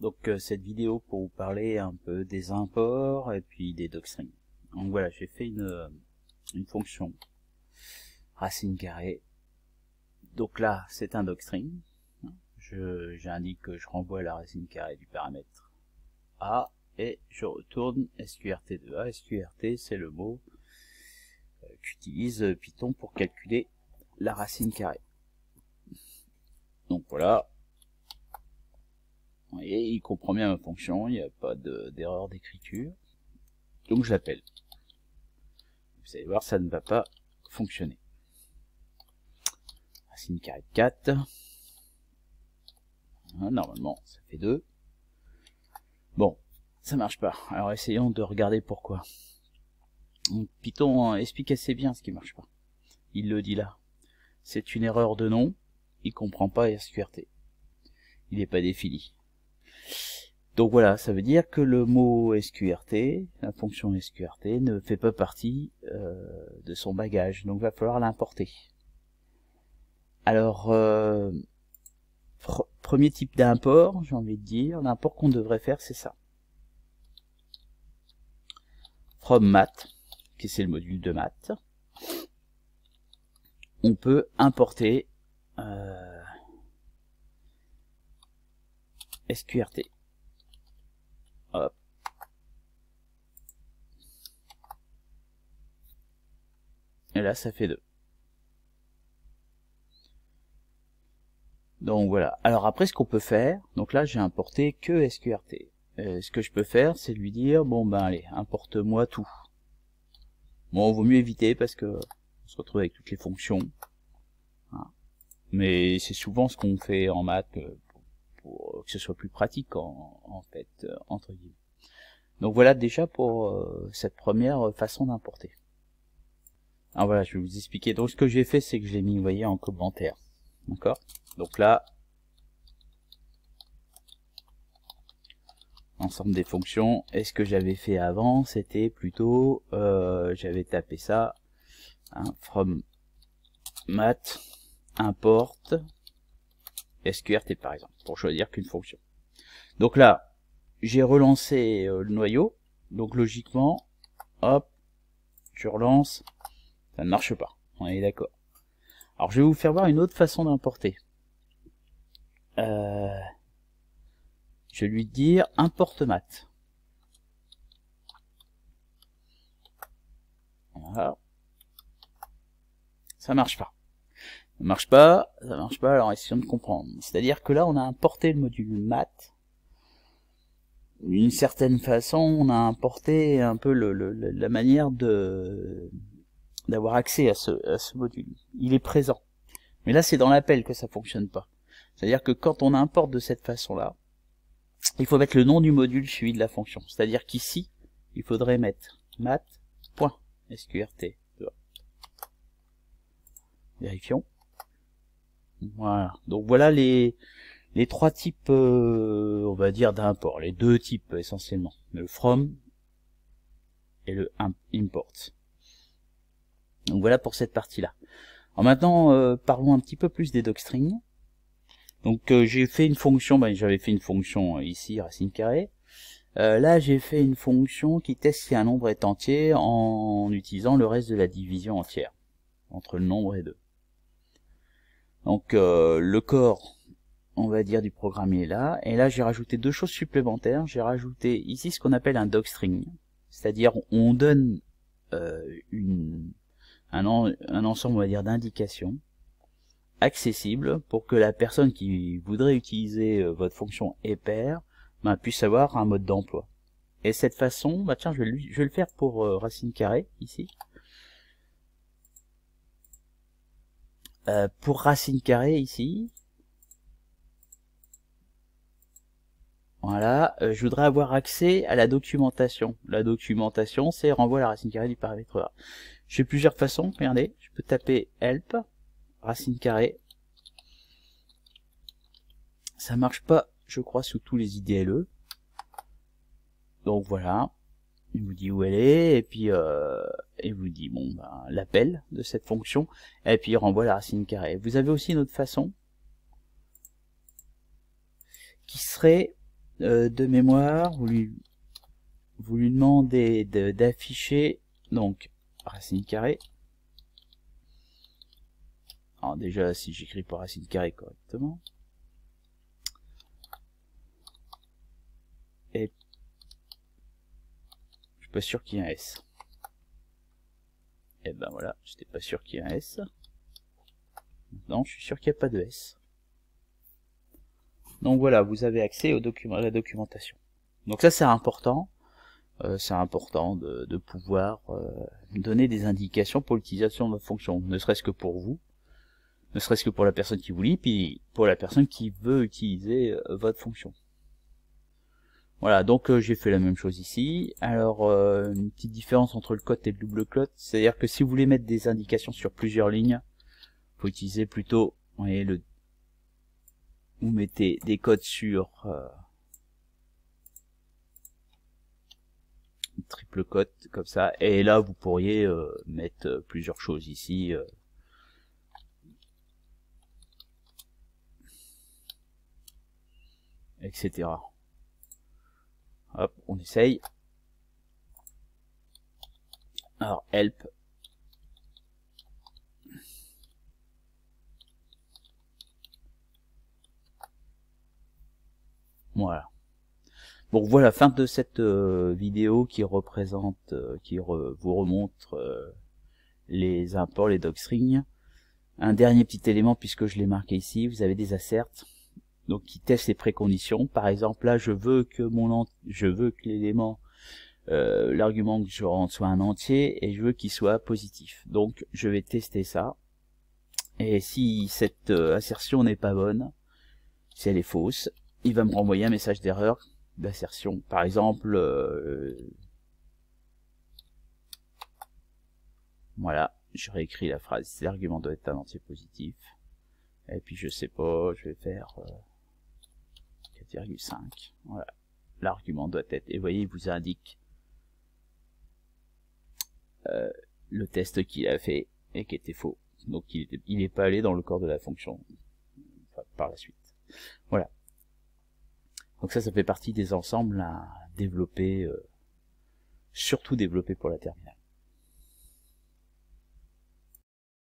Donc cette vidéo pour vous parler un peu des imports et puis des docstrings. Donc voilà, j'ai fait une fonction racine carrée. Donc là, c'est un docstring. J'indique que je renvoie la racine carrée du paramètre A et je retourne sqrt2a. Sqrt, c'est le mot qu'utilise Python pour calculer la racine carrée. Donc voilà. Vous voyez, il comprend bien ma fonction, il n'y a pas d'erreur d'écriture. Donc je l'appelle. Vous allez voir, ça ne va pas fonctionner. Racine carrée de 4. Normalement, ça fait 2. Bon, ça marche pas. Alors essayons de regarder pourquoi. Donc, Python explique assez bien ce qui marche pas. Il le dit là. C'est une erreur de nom. Il comprend pas sqrt. Il n'est pas défini. Donc voilà, ça veut dire que le mot sqrt, la fonction sqrt, ne fait pas partie de son bagage. Donc il va falloir l'importer. Alors, premier type d'import, j'ai envie de dire, l'import qu'on devrait faire, c'est ça. From math, qui c'est le module de maths, on peut importer sqrt. Hop. Et là, ça fait 2. Donc voilà. Alors après, ce qu'on peut faire, donc là, j'ai importé que sqrt. Ce que je peux faire, c'est lui dire, bon ben allez, importe-moi tout. Bon, vaut mieux éviter parce que on se retrouve avec toutes les fonctions. Hein. Mais c'est souvent ce qu'on fait en maths pour que ce soit plus pratique en fait, entre guillemets. Donc voilà déjà pour cette première façon d'importer. Alors voilà, je vais vous expliquer. Donc ce que j'ai fait, c'est que je l'ai mis, vous voyez, en commentaire. D'accord? Donc là, ensemble des fonctions. Et ce que j'avais fait avant, c'était plutôt, j'avais tapé ça, hein, from math import sqrt par exemple, pour choisir qu'une fonction. Donc là, j'ai relancé le noyau, donc logiquement, hop, je relance, ça ne marche pas, on est d'accord. Alors je vais vous faire voir une autre façon d'importer. Je vais lui dire importe math. Voilà. Ça marche pas. Ça marche pas, alors essayons de comprendre. C'est-à-dire que là, on a importé le module math. D'une certaine façon, on a importé un peu la manière d'avoir accès à ce module. Il est présent. Mais là, c'est dans l'appel que ça fonctionne pas. C'est-à-dire que quand on importe de cette façon-là, il faut mettre le nom du module suivi de la fonction. C'est-à-dire qu'ici, il faudrait mettre math.sqrt. Vérifions. Voilà. Donc voilà les trois types, on va dire, d'import. Les deux types essentiellement. Le from et le import. Donc voilà pour cette partie-là. Alors maintenant, parlons un petit peu plus des docstrings. Donc j'ai fait une fonction, j'avais fait une fonction ici, racine carrée. Là j'ai fait une fonction qui teste si un nombre est entier en utilisant le reste de la division entière, entre le nombre et 2. Donc le corps, on va dire, du programme est là, et là j'ai rajouté deux choses supplémentaires. J'ai rajouté ici ce qu'on appelle un docstring, c'est-à-dire on donne un ensemble, on va dire, d'indications accessibles pour que la personne qui voudrait utiliser votre fonction EPER puisse avoir un mode d'emploi. Et cette façon, tiens, je vais le faire pour racine carrée ici. Pour racine carrée ici, voilà, je voudrais avoir accès à la documentation. La documentation, c'est renvoie la racine carrée du paramètre A. J'ai plusieurs façons, regardez, je peux taper help, racine carrée. Ça marche pas, je crois, sous tous les IDLE. Donc voilà, il vous dit où elle est, et puis il vous dit bon l'appel de cette fonction, et puis il renvoie la racine carrée. Vous avez aussi une autre façon qui serait de mémoire, vous lui demandez d'afficher donc racine carrée. Alors déjà, si j'écris pas racine carrée correctement, et je suis pas sûr qu'il y ait un S. Et ben voilà, j'étais pas sûr qu'il y ait un S. Non, je suis sûr qu'il n'y a pas de S. Donc voilà, vous avez accès au document, à la documentation. Donc ça, c'est important. C'est important de pouvoir donner des indications pour l'utilisation de votre fonction, ne serait-ce que pour vous, ne serait-ce que pour la personne qui vous lit, puis pour la personne qui veut utiliser votre fonction. Voilà, donc j'ai fait la même chose ici. Alors, une petite différence entre le quote et le double quote, c'est-à-dire que si vous voulez mettre des indications sur plusieurs lignes, faut utiliser plutôt, vous voyez, vous mettez des codes sur triple quote comme ça, et là vous pourriez mettre plusieurs choses ici. Etc. Hop, on essaye. Alors, help. Voilà. Bon, voilà, fin de cette vidéo qui représente, vous remontre les imports, les docstrings. Un dernier petit élément, puisque je l'ai marqué ici, vous avez des asserts, donc qui testent les préconditions. Par exemple, là, je veux que l'élément, l'argument que je rentre soit un entier, et je veux qu'il soit positif. Donc, je vais tester ça. Et si cette assertion n'est pas bonne, si elle est fausse, il va me renvoyer un message d'erreur d'assertion. Par exemple, voilà, je réécris la phrase, si l'argument doit être un entier positif. Et puis je sais pas, je vais faire 4,5. Voilà, l'argument doit être, et vous voyez, il vous indique le test qu'il a fait et qui était faux. Donc il n'est pas allé dans le corps de la fonction par la suite. Voilà. Donc ça fait partie des ensembles à développer, surtout développer pour la terminale.